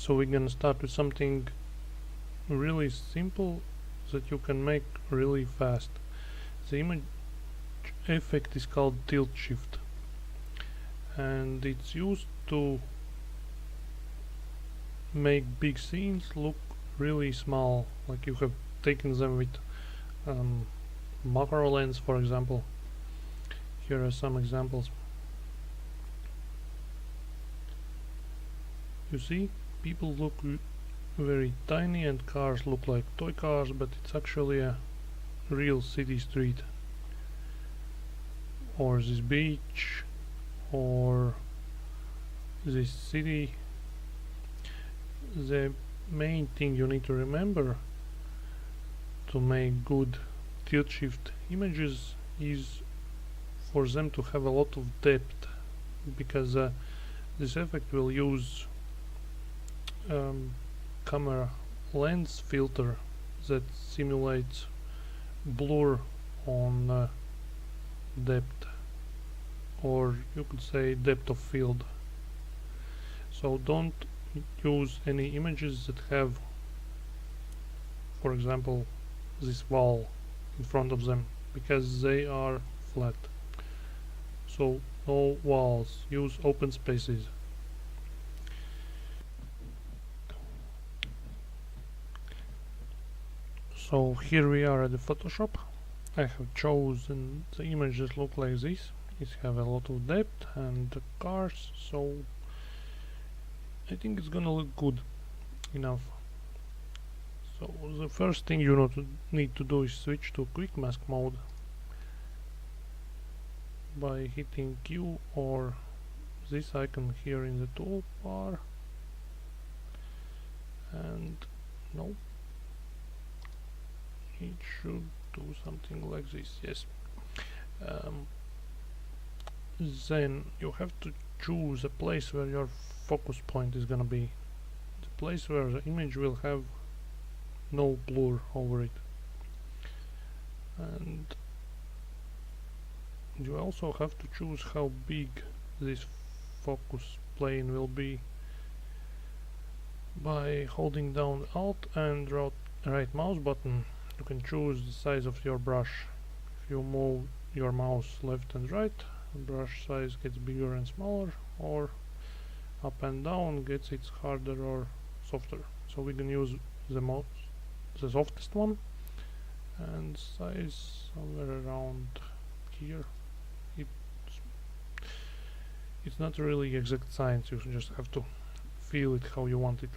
So we're gonna start with something really simple that you can make really fast. The image effect is called tilt shift, and it's used to make big scenes look really small, like you have taken them with macro lens, for example. Here are some examples. You see, people look very tiny and cars look like toy cars, but it's actually a real city street, or this beach, or this city. The main thing you need to remember to make good tilt shift images is for them to have a lot of depth, because this effect will use camera lens filter that simulates blur on depth, or you could say depth of field. So don't use any images that have, for example, this wall in front of them, because they are flat. So no walls, use open spaces. So here we are at the Photoshop. I have chosen the images look like this. It have a lot of depth and the cars, so I think it's gonna look good enough. So the first thing you need to do is switch to quick mask mode by hitting Q or this icon here in the toolbar, and no, it should do something like this. Yes. Then you have to choose a place where your focus point is gonna be, the place where the image will have no blur over it. And you also have to choose how big this focus plane will be by holding down Alt and right mouse button. You can choose the size of your brush. If you move your mouse left and right, the brush size gets bigger and smaller, or up and down gets it harder or softer. So we can use the softest one, and size somewhere around here. It's not really exact science, you just have to feel it how you want it.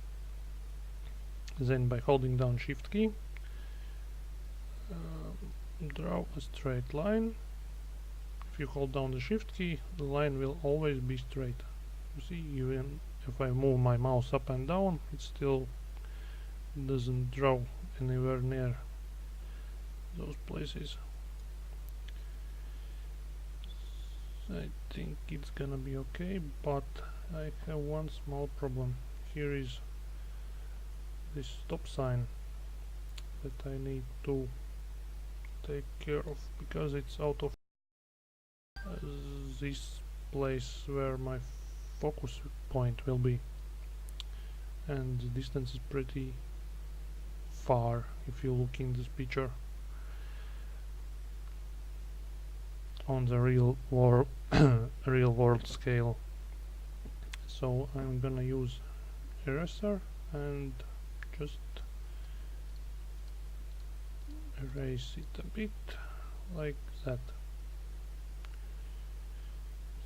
Then by holding down Shift key, draw a straight line. If you hold down the Shift key, the line will always be straight. You see, even if I move my mouse up and down, it still doesn't draw anywhere near those places. I think it's gonna be okay, but I have one small problem. Here is this stop sign that I need to take care of, because it's out of this place where my focus point will be, and the distance is pretty far if you look in this picture on the real world scale. So I'm gonna use eraser and just erase it a bit like that.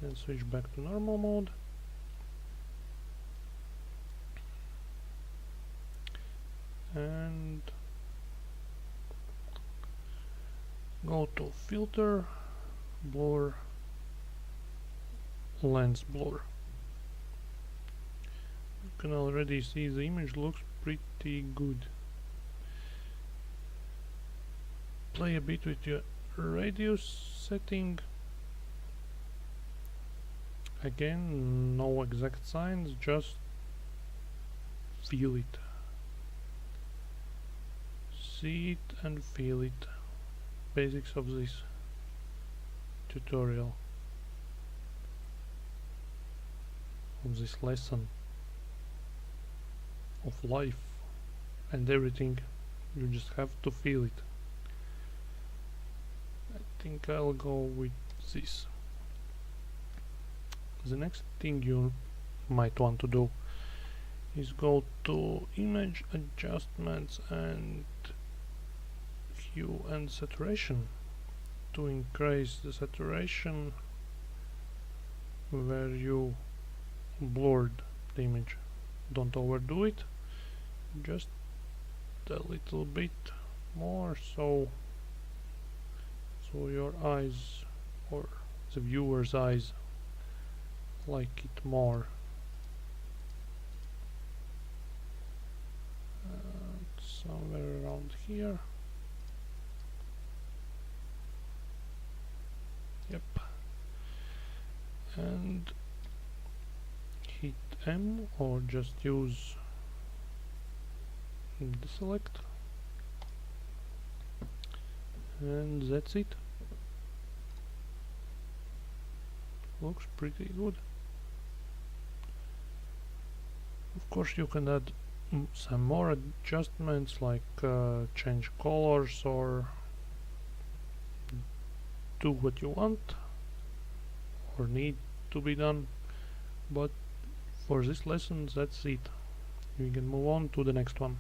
Then switch back to normal mode. And go to filter, blur, lens blur. You can already see the image looks pretty good. Play a bit with your radius setting. Again, no exact signs, just feel it. See it and feel it. Basics of this tutorial, of this lesson. of life and everything. You just have to feel it. I think I'll go with this. The next thing you might want to do is go to image adjustments and hue and saturation to increase the saturation where you blurred the image. Don't overdo it, just a little bit more so your eyes or the viewer's eyes like it more. Somewhere around here. Yep. And hit M or just use the select, and that's it. Looks pretty good. Of course you can add some more adjustments like change colors or do what you want or need to be done, but for this lesson that's it. We can move on to the next one.